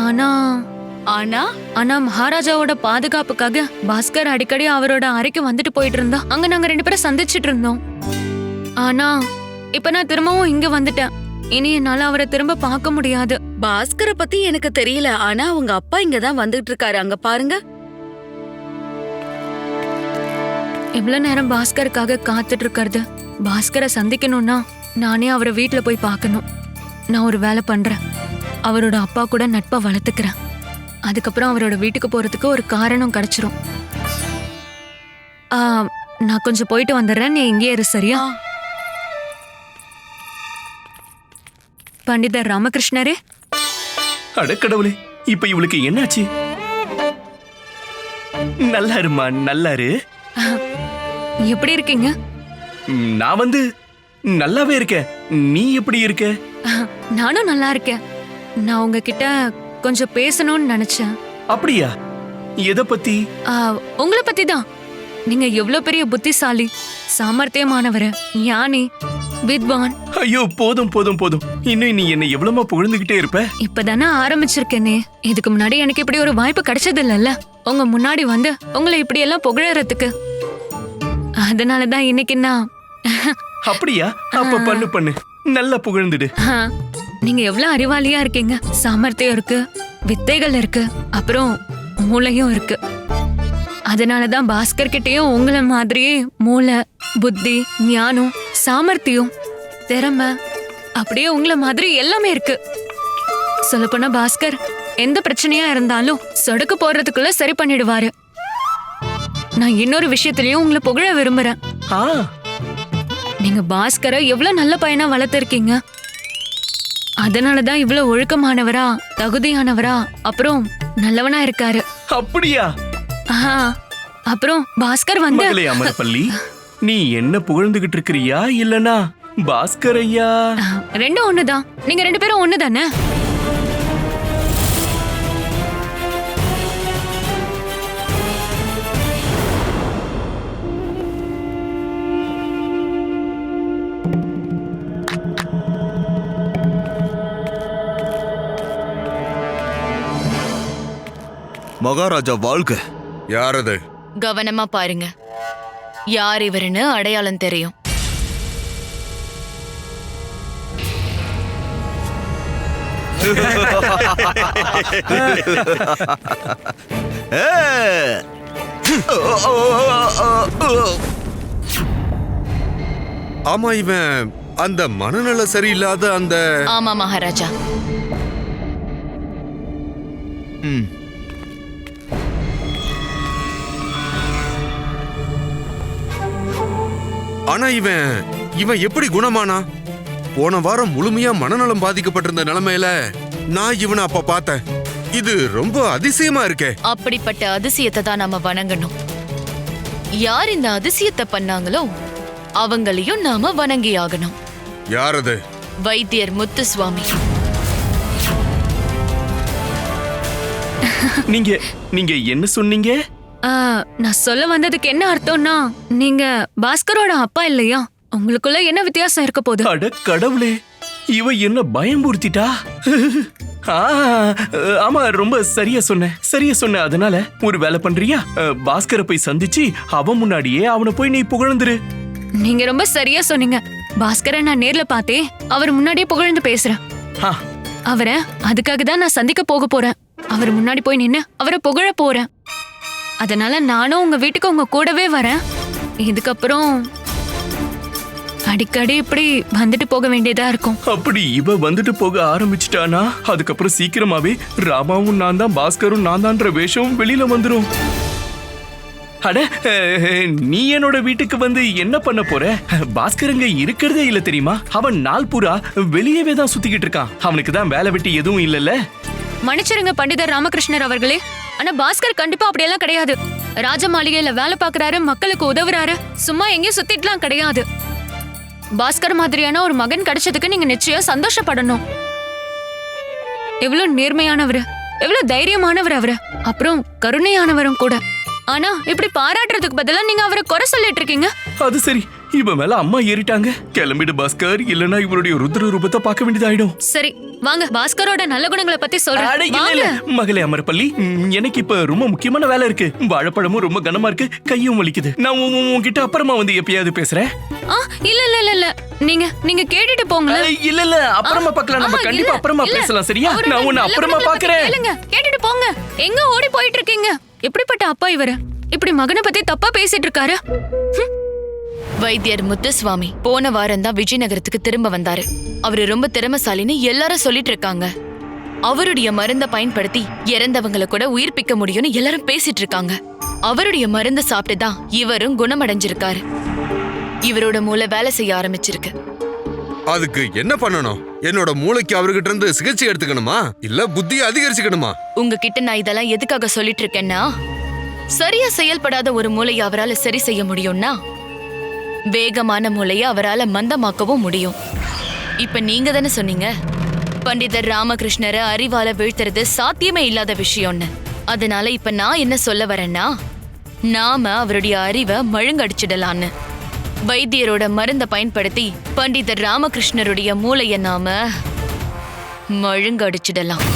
S10: ஆனா
S11: ஆனா
S10: ஆனா மகாராஜாவோட பாதுகாப்புக்காக பாஸ்கர் அடிக்கடி அவரோட அறைக்கு வந்துட்டு போயிட்டு இருந்தா. அங்க நாங்க 2 பேரும் சந்திச்சிட்டு இருந்தோம். ஆனா இப்ப நான் திரும்பவும் இங்க வந்துட்டேன். இனி என்னால அவரை திரும்ப பார்க்க முடியாது.
S11: பாஸ்கரை பத்தி எனக்கு தெரியல, ஆனா உங்க அப்பா இங்கதான் வந்துட்டு இருக்காரு. அங்க பாருங்க.
S10: இவ்வளவு நேரம் பாஸ்கருக்காக காத்துட்டு இருக்கிறது. பாஸ்கரை சந்திக்கணும்னா நானே அவரை வீட்டுல போய் பார்க்கணும். நான் ஒரு வேலை பண்றேன். அவரோட அப்பா கூட நட்பை வளர்த்துக்கிறேன். அதுக்கப்புறம் அவரோட வீட்டுக்கு போறதுக்கு ஒரு காரணம் கிடைச்சிரும். நான் கொஞ்சம் போயிட்டு வந்துடுறேன், நீ இங்கே இரு, சரியா? பண்டிதர் ராமகிருஷ்ணரே.
S6: அடக்கடவுளே, இப்ப இவளுக்கு என்னாச்சு? நல்லாருமா, நல்லாரு.
S10: எப்படி இருக்கீங்க?
S6: நான் நல்லாவே இருக்கேன். நீ எப்படி இருக்க?
S10: நானும் நல்லா இருக்கேன். நான் உங்ககிட்ட கொஞ்சம் பேசணும்னு நினைச்சேன்.
S6: அப்படியா? எதை பத்தி?
S10: உங்களை பத்தி தான். நீங்க எவ்வளவு பெரிய புத்திசாலி, சாமர்த்தியமானவர், ஞானி, வித்வான்.
S6: ஐயோ, போதும் போதும் போதும். இன்னும் நீ என்ன எவ்வளவுமா புகழ்ந்துகிட்டே இருப்ப?
S10: இப்பதானே ஆரம்பிச்சிருக்கேனே. இதுக்கு முன்னாடி எனக்கு இப்படி ஒரு வாய்ப்பு கிடைச்சது இல்லல்ல, உங்க முன்னாடி வந்து உங்களை இப்படி எல்லாம் புகழறதுக்கு. அதனாலதான் இன்னைக்கு நான்.
S6: அப்படியா? அப்ப பண்ணு நல்லா புகழ்ந்துடு.
S10: நீங்க எவ்வளவு அறிவாளியா இருக்கீங்க. சாமர்த்தியம் இருக்கு, வித்தைகள் இருக்கு, அப்புறம் மூளையும் இருக்கு. அதனாலதான் பாஸ்கர் கிட்டயும் உங்களை மாதிரியே மூளை, புத்தி, ஞானம், சாமர்த்தியம், திறமை, அப்படியே உங்களை மாதிரி எல்லாமே இருக்கு. சொல்லப்போனா பாஸ்கர் எந்த பிரச்சனையா இருந்தாலும் சொடுக்கு போடுறதுக்குள்ள சரி பண்ணிடுவாரு. நான் இன்னொரு விஷயத்திலயும் உங்களை புகழ விரும்புறேன். நீங்க பாஸ்கரை எவ்வளவு நல்ல பையனா வளர்த்திருக்கீங்க. அதனாலதான் இவ்வளவு ஒழுக்கமானவரா, தகுதியானவரா, அப்புறம் நல்லவனா இருக்காரு.
S6: அப்படியா?
S10: அப்புறம் பாஸ்கர்
S6: மகளே அமரப்பள்ளி, நீ என்ன புகழ்ந்துகிட்டு இருக்கிறியா இல்லனா பாஸ்கர் ஐயா?
S10: ரெண்டும் ஒண்ணுதான். நீங்க 2 பேரும் ஒண்ணுதானே?
S3: மகாராஜா வாழ்க.
S7: யார் அது?
S8: கவனமா பாருங்க, யார் இவருன்னு அடையாளம் தெரியும்.
S7: ஆமா, இவன் அந்த மனநல சரியில்லாத அந்த
S8: ஆமா மகாராஜா.
S7: ஆனா இவன் எப்படி குணமானா? போன வாரம் முழுமையா மனநலம் பாதிக்கப்பட்டிருந்த நிலைமையில நான் இவனை அப்ப பார்த்தேன். இது ரொம்ப அதிசயமா இருக்கே.
S8: அப்படிப்பட்ட அதிசயத்தை தான் நாம வணங்கணும். யார் இந்த அதிசயத்தை பண்ணாங்களோ அவங்களையும் நாம வணங்கி ஆகணும்.
S7: யார் அது?
S8: வைத்தியர் முத்துசுவாமி.
S6: நீங்க என்ன சொன்னீங்க?
S10: நான் சொல்ல வந்ததுக்கு என்ன அர்த்தம்னா, நீங்க பாஸ்கரோட அப்பா இல்லையா? உங்களுக்குள்ள என்ன வித்தியாசம் இருக்க போகுது?
S6: அட கடவுளே, இவ என்ன பயம்புறுத்திட்டா? ஆமா, ரொம்ப சரியா சொன்ன. அதனால ஒரு வேலை பண்றியா? பாஸ்கரை போய் சந்திச்சு அவன் முன்னாடியே அவனை போய் நீ புகழ்ந்துரு.
S10: நீங்க ரொம்ப சரியா சொன்னீங்க. பாஸ்கரை நான் நேர்ல பார்த்தே, அவர் முன்னாடியே புகழ்ந்து பேசுறேன். அவரை அதுக்காக தான் நான் சந்திக்க போக போறேன். அவர் முன்னாடி போய் நின்னு அவரை புகழ போறேன். அதனால நானும் உங்க வீட்டுக்கு உங்க கூடவே வரேன். இதுக்கப்புறம் அடிக்கடி இப்படி வந்துட்டு போக வேண்டியதா இருக்கும்.
S6: அப்படி இவ வந்துட்டு போக ஆரம்பிச்சிட்டானா, அதுக்கப்புறம் சீக்கிரமாவே ராமாவும் நான் தான், பாஸ்கரும் நான் தான்ற வேஷம் வெளியில வந்துரும். அட, நீ என்னோட வீட்டுக்கு வந்து என்ன பண்ண போற? பாஸ்கருங்க இருக்கிறதே இல்ல தெரியுமா? அவன் நாள் பூரா வெளியவே தான் சுத்திக்கிட்டு இருக்கான். அவனுக்கு தான் வேலை வெட்டி எதுவும் இல்லல்ல.
S10: மன்னிச்சிருங்க பண்டிதர் ராமகிருஷ்ணர் அவர்களே, ஆனா பாஸ்கர் கண்டிப்பா அப்படியெல்லாம் கிடையாது. ராஜ மாளிகையில வேலை பாக்குறாரு, மக்களுக்கு உதவுறாரு, சும்மா எங்கேயும் சுத்திட்டுலாம் கிடையாது. பாஸ்கர் மாதிரியான ஒரு மகன் கிடைச்சதுக்கு நீங்க நிச்சயம் சந்தோஷப்படணும். எவ்வளவு நேர்மையானவர், எவ்வளவு தைரியமானவர் அவரு, அப்புறம் கருணையானவரும் கூட. ஆனா இப்படி பாராட்டுறதுக்கு பதிலா நீங்க அவரை குறை சொல்லிட்டு இருக்கீங்க.
S6: அது சரி, இவ மேல அம்மா ஏறிட்டாங்க. கிளம்பிடு பாஸ்கர், இல்லனா இவருடைய ருத்ர ரூபத்தை பார்க்க வேண்டியதாயிடும்.
S10: சரி வாங்க, பாஸ்கரோட நல்ல குணங்களை பத்தி சொல்றேன்.
S6: மகளே அமரப்பள்ளி, எனக்கு இப்ப ரொம்ப முக்கியமான வேலை இருக்கு. வாழைப்பழமும் ரொம்ப கனமா இருக்கு, கையும் வலிக்குது. நான் உங்ககிட்ட அப்புறமா வந்து எப்பயாவது பேசுறேன்.
S10: இல்ல நீங்க கேட்டுட்டு போங்க.
S6: இல்ல அப்புறமா பார்க்கலாம். நம்ம கண்டிப்பா அப்புறமா பேசலாம், சரியா? நான் உன்னை அப்புறமா பார்க்கறேன்.
S10: கேட்டுட்டு போங்க. எங்க ஓடி போயிட்டு இருக்கீங்க? எப்படிப்பட்ட அப்பா இவரு? இப்படி மகனை பத்தி தப்பா பேசிட்டு இருக்காரு.
S8: வைத்தியர் முத்துசுவாமி போன வாரம் தான் விஜயநகரத்துக்கு திரும்ப வந்தாரு. அவரு ரொம்ப திறமைசாலின்னு எல்லாரும் சொல்லிட்டு இருக்காங்க. அவருடைய மருந்தை பயன்படுத்தி இறந்தவங்களை கூட உயிர்ப்பிக்க முடியும்னு எல்லாரும் பேசிட்டு இருக்காங்க. அவருடைய மருந்தை சாப்பிட்டு தான் இவரும் குணமடைஞ்சிருக்காரு. இவரோட மூளை வேலை செய்ய ஆரம்பிச்சிருக்கு.
S7: அதுக்கு என்ன பண்ணணும்? என்னோட மூளைக்கு அவர்கிட்ட இருந்து சிகிச்சை எடுத்துக்கணுமா, இல்ல புத்தியை அதிகரிச்சுக்கணுமா?
S8: உங்ககிட்ட நான் இதெல்லாம் எதுக்காக சொல்லிட்டு இருக்கேன்னா, சரியா செயல்படாத ஒரு மூளையை அவரால சரி செய்ய முடியும்னா வேகமான மூளையை அவரால மந்தமாக்கவும் முடியும். இப்ப நீங்க தானே சொன்னீங்க, பண்டிதர் ராமகிருஷ்ணரை அறிவால வீழ்த்துறது சாத்தியமே இல்லாத விஷயம்னு. அதனால இப்ப நான் என்ன சொல்ல வரேன்னா, நாம அவருடைய அறிவை மழுங்கடிச்சிடலான்னு. வைத்தியரோட மருந்தை பயன்படுத்தி பண்டிதர் ராமகிருஷ்ணருடைய மூளையை நாம மழுங்கடிச்சிடலாம்.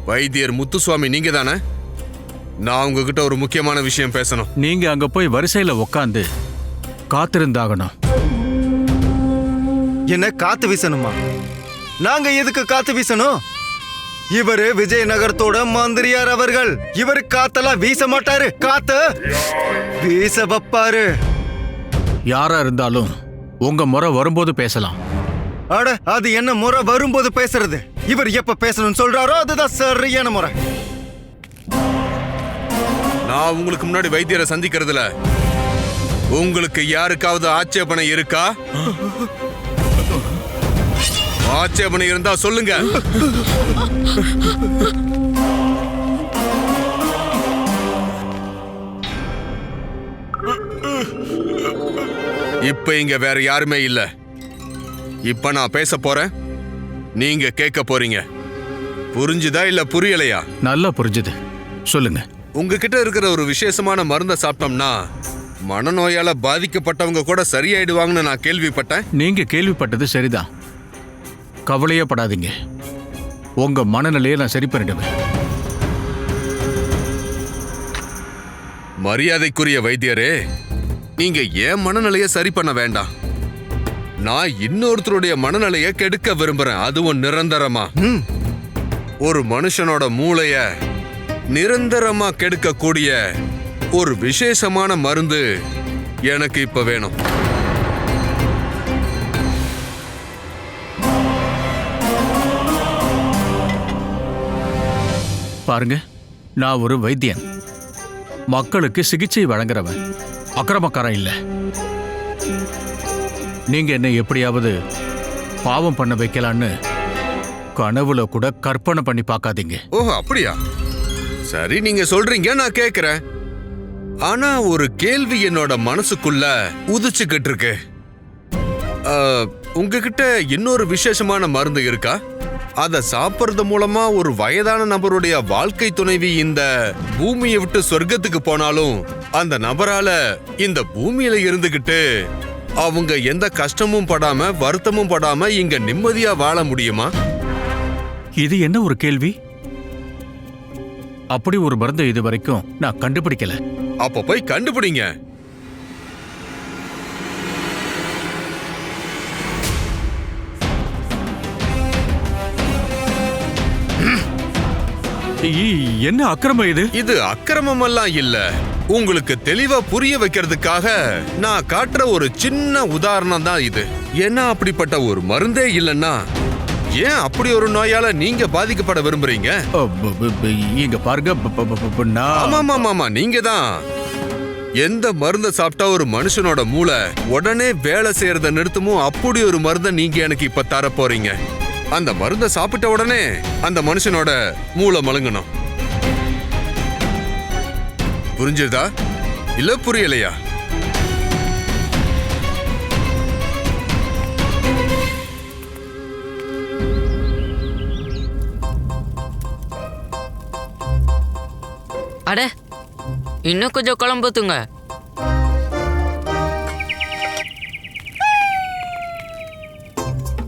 S7: வைத்தியர் முத்துசுவாமி, நீங்க தானே? நான் உங்ககிட்ட ஒரு முக்கியமான விஷயம் பேசணும்.
S12: நீங்க அங்க போய் வரிசையில உட்காந்து காத்திருந்தாகணும்.
S3: என்ன காத்து வீசணுமா? நாங்க எதுக்கு காத்து வீசணும்? இவரு விஜயநகரத்தோட மந்திரியார் அவர்கள். இவரு காத்தெல்லாம் வீச மாட்டாரு, காத்து வீச வைப்பாரு.
S12: யாரா இருந்தாலும் உங்க முறை வரும்போது பேசலாம்.
S3: அட, அது என்ன முறை வரும்போது பேசுறது? இவர் எப்ப பேசணும்னு சொல்றாரோ அதுதான் சரியான முறை.
S7: நான் உங்களுக்கு முன்னாடி வைத்தியரை சந்திக்கிறதுல உங்களுக்கு யாருக்காவது ஆட்சேபனை இருக்கா? ஆட்சேபனை இருந்தா சொல்லுங்க. இப்ப இங்க வேற யாருமே இல்ல. இப்ப நான் பேச போறேன், நீங்க கேட்க போறீங்க. புரிஞ்சுதா இல்ல புரியலையா?
S12: நல்லா புரிஞ்சுது, சொல்லுங்க.
S7: உங்ககிட்ட இருக்கிற ஒரு விசேஷமான மருந்தை சாப்பிட்டோம்னா மனநோயால பாதிக்கப்பட்டவங்க கூட சரியாயிடுவாங்கன்னு நான் கேள்விப்பட்டேன்.
S12: நீங்க கேள்விப்பட்டது சரிதான், கவலையே படாதீங்க. உங்க மனநிலையை நான் சரி பண்ணிடுவேன்.
S7: மரியாதைக்குரிய வைத்தியரே, நீங்க ஏன் மனநிலையை சரி பண்ண வேண்டாம். நான் இன்னொருத்தருடைய மனநிலையை கெடுக்க விரும்புறேன், அதுவும் நிரந்தரமா. ஒரு மனுஷனோட மூளைய நிரந்தரமா கெடுக்கக்கூடிய ஒரு விசேஷமான மருந்து எனக்கு இப்ப வேணும்.
S12: பாருங்க, நான் ஒரு வைத்தியன், மக்களுக்கு சிகிச்சை வழங்குறவன், அக்கிரமக்காரன் இல்ல. நீங்க என்ன எப்படியாவது பாவம் பண்ண வைக்கலான்னு கனவுல கூட கற்பனை பண்ணி பார்க்காதீங்க.
S7: ஓஹோ, அப்படியா? சரி, நீங்க சொல்றீங்க, நான் கேக்குறேன். ஆனா ஒரு கேள்வி என்னோட மனசுக்குள்ள உதிச்சுக்கிட்டு இருக்கு. உங்ககிட்ட இன்னொரு விசேஷமான மருந்து இருக்கா? அத சாப்பிடுறது மூலமா ஒரு வயதான நபருடைய வாழ்க்கை துணைவி இந்த பூமியை விட்டு சொர்க்கத்துக்கு போனாலும் அந்த நபரால இந்த பூமியில இருந்துகிட்டு அவங்க எந்த கஷ்டமும் படாம வருத்தமும் படாம இங்க நிம்மதியா வாழ முடியுமா?
S12: இது என்ன ஒரு கேள்வி? அப்படி ஒரு மருந்து இது வரைக்கும் நான் கண்டுபிடிக்கல.
S7: அப்ப போய் கண்டுபிடிங்க.
S12: என்ன அக்கிரமம் இது?
S7: இது அக்கிரமம் எல்லாம் இல்ல. உங்களுக்கு தெளிவா புரிய வைக்கிறதுக்காக நான் காட்டுற ஒரு சின்ன உதாரணம் தான் இது. ஏன்னா அப்படிப்பட்ட ஒரு மருந்தே இல்லைன்னா ஏன் அப்படி ஒரு நோயால நீங்க பாதிக்கப்பட விரும்புறீங்க?
S12: இங்க பாருங்க,
S7: ஆமா, நீங்க தான். எந்த மருந்த சாப்பிட்டா ஒரு மனுஷனோட மூளை உடனே வேலை செய்யறத நிறுத்துமோ அப்படி ஒரு மருந்தை நீங்க எனக்கு இப்ப தர போறீங்க. அந்த மருந்தை சாப்பிட்ட உடனே அந்த மனுஷனோட மூளை மழுங்கணும். புரிஞ்சுதா இல்ல புரியலையா?
S13: அட, இன்னும் கொஞ்சம் குழம்பு ஊத்துங்க.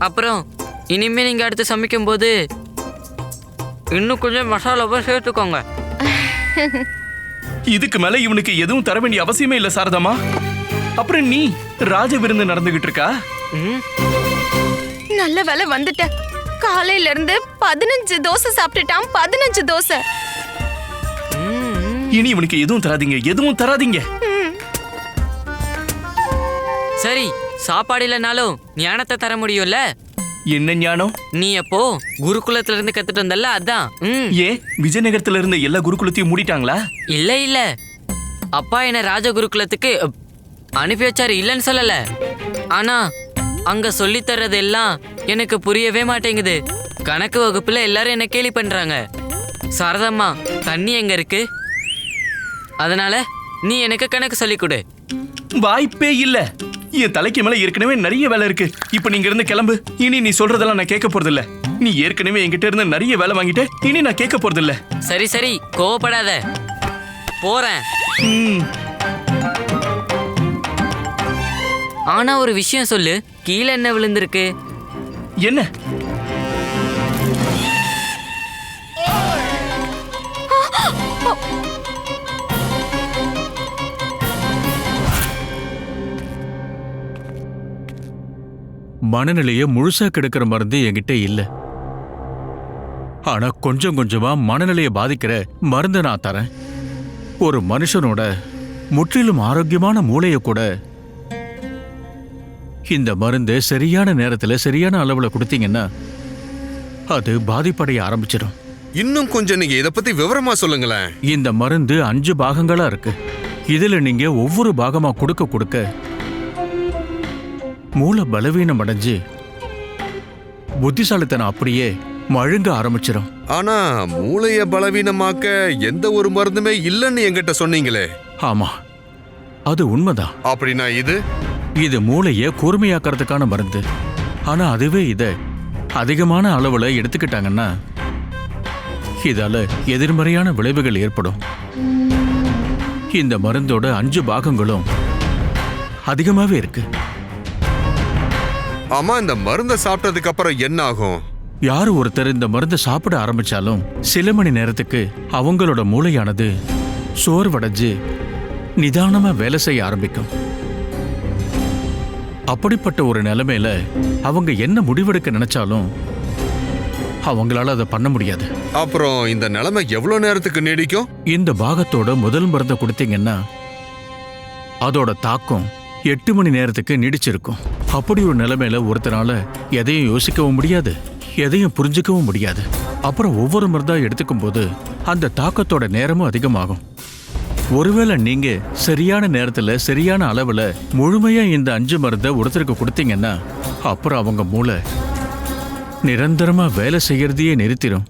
S13: அப்புறம் இனிமே நீங்க அடுத்து சமைக்கும் போது இன்னும் கொஞ்சம் மசாலாவை சேர்த்துக்கோங்க.
S6: இதுக்கு மேல இவனுக்கு எதுவும் தர வேண்டிய அவசியமே இல்ல சாரதாமா. அப்புறம் நீ ராஜ விருந்து நடந்துகிட்டு இருக்கா?
S14: நல்ல வேலை வந்துட்ட. காலையில இருந்து 15 தோசை சாப்பிட்டுட்டான். 15 தோசை.
S6: இனி இவனுக்கு எதுவும் தராதீங்க, எதுவும் தராதீங்க.
S13: சரி, சாப்பாடு இல்லைனாலும் ஞானத்தை தர முடியும்ல.
S6: என்ன ஞானம்?
S13: நீ எப்போ குருகுலத்துல இருந்து கத்துட்டு வந்தல்ல, அதான்.
S6: ஏன் விஜயநகரத்துல இருந்த எல்லா குருகுலத்தையும் மூடிட்டாங்களா?
S13: இல்ல, அப்பா என்ன ராஜ குருகுலத்துக்கு அனுப்பி வச்சாரு, இல்லைன்னு சொல்லல. ஆனா அங்க சொல்லி தர்றது எல்லாம் எனக்கு புரியவே மாட்டேங்குது. கணக்கு வகுப்புல எல்லாரும் என்ன கேலி பண்றாங்க. சாரதம்மா, தண்ணி எங்க இருக்கு? அதனால நீ எனக்கு கணக்கு சொல்லி கொடு.
S6: வாய்ப்பே இல்ல. என் தலைக்கு மேல ஏற்கனவே நிறைய வேலை இருக்கு. இப்ப நீங்க இருந்து கிளம்பு. இனி நீ சொல்றதெல்லாம் நான் கேட்க போறது இல்ல. நீ ஏற்கனவே என்கிட்ட இருந்து நிறைய வேலை வாங்கிட்ட. இனி நான் கேட்க போறது இல்ல.
S13: சரி, கோவப்படாத. போறேன். ஆனா ஒரு விஷயம் சொல்லு, கீழே என்ன விழுந்திருக்கு?
S6: என்ன?
S12: மனநிலையை முழுசா கெடுக்கிற மருந்து என்கிட்ட இல்ல. ஆனா கொஞ்சம் கொஞ்சமா மனநிலையை பாதிக்கிற மருந்து நான் தரேன். ஒரு மனுஷனோட முற்றிலும் ஆரோக்கியமான மூளையை கூட இந்த மருந்து சரியான நேரத்துல சரியான அளவுல கொடுத்தீங்கன்னா அது பாதிப்படைய ஆரம்பிச்சிடும்.
S7: இன்னும் கொஞ்சம் நீங்க இத பத்தி விவரமா சொல்லுங்களேன்.
S12: இந்த மருந்து 5 பாகங்களா இருக்கு. இதுல நீங்க ஒவ்வொரு பாகமா கொடுக்க மூளை பலவீனம் அடைஞ்சு புத்திசாலித்தனம் அப்படியே மழுங்க ஆரம்பிச்சிடும்.
S7: ஆனா மூளைய பலவீனமாக்க எந்த ஒரு மருந்துமே இல்லைன்னு என்கிட்ட சொன்னீங்களே.
S12: ஆமா, அது உண்மைதான்.
S7: அப்படின்னா
S12: இது மூளைய கூர்மையாக்குறதுக்கான மருந்து. ஆனா அதுவே இத அதிகமான அளவுல எடுத்துக்கிட்டாங்கன்னா இதால எதிர்மறையான விளைவுகள் ஏற்படும். இந்த மருந்தோட 5 பாகங்களும் அதிகமாவே இருக்கு.
S7: ஆமா, இந்த மருந்தை சாப்பிட்டதுக்கு அப்புறம் என்ன ஆகும்?
S12: யாரு ஒருத்தர் இந்த மருந்தை சாப்பிட ஆரம்பிச்சாலும் சில மணி நேரத்துக்கு அவங்களோட மூளையானது சோர்வடைஞ்சு நிதானமா வேலை செய்ய ஆரம்பிக்கும். அப்படிப்பட்ட ஒரு நிலைமையில அவங்க என்ன முடிவெடுக்க நினைச்சாலும் அவங்களால அதை பண்ண முடியாது.
S7: அப்புறம் இந்த நிலைமை எவ்வளவு நேரத்துக்கு நீடிக்கும்?
S12: இந்த பாகத்தோட முதல் மருந்தை கொடுத்தீங்கன்னா அதோட தாக்கம் 8 மணி நேரத்துக்கு நீடிச்சிருக்கும். அப்படி ஒரு நிலைமையில ஒருத்தனால எதையும் யோசிக்கவும் முடியாது, எதையும் புரிஞ்சுக்கவும் முடியாது. அப்புறம் ஒவ்வொரு மருந்தா எடுத்துக்கும் போது அந்த தாக்கத்தோட நேரமும் அதிகமாகும். ஒருவேளை நீங்க சரியான நேரத்துல சரியான அளவுல முழுமையா இந்த 5 மருந்தை ஒருத்தருக்கு கொடுத்தீங்கன்னா அப்புறம் அவங்க மூளை நிரந்தரமா வேலை செய்யறதையே நிறுத்திடும்.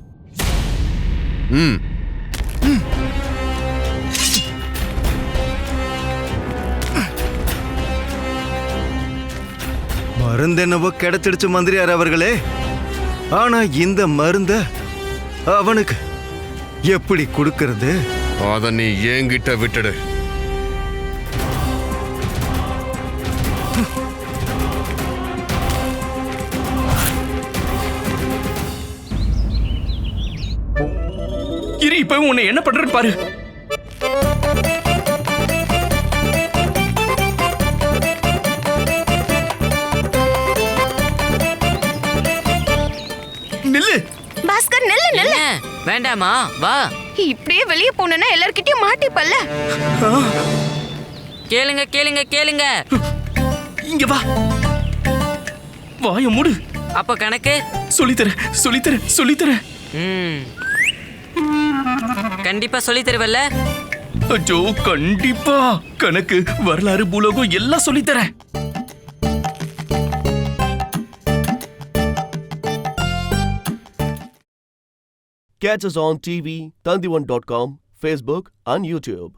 S3: மருந்து என்னவோ கிடைச்சிடுச்சு மந்திரியார் அவர்களே. ஆனா இந்த மருந்த அவனுக்கு எப்படி கொடுக்கறது?
S7: அத நீ என்கிட்ட விட்டுடு.
S6: இரு, இப்ப உன்னை என்ன பண்றேன்னு பாரு. நில்லு
S14: பாஸ்கர், நில்லு நில்லு.
S13: வேண்டாமா, வா.
S14: இப்படியே வெளியே போனா எல்லார்கிட்டயும் மாட்டிப்பல்ல.
S13: கேளுங்க கேளுங்க கேளுங்க.
S6: இங்க வா. வாய மூடு.
S13: அப்ப கணக்கு
S6: சொல்லித்தர.
S13: கண்டிப்பா சொல்லி தருவல்ல?
S6: அச்சோ, கண்டிப்பா. கணக்கு, வரலாறு, பூலோகம் எல்லாம் சொல்லித்தரேன்.
S1: Catch us on TV, Tandivan.com, Facebook and YouTube.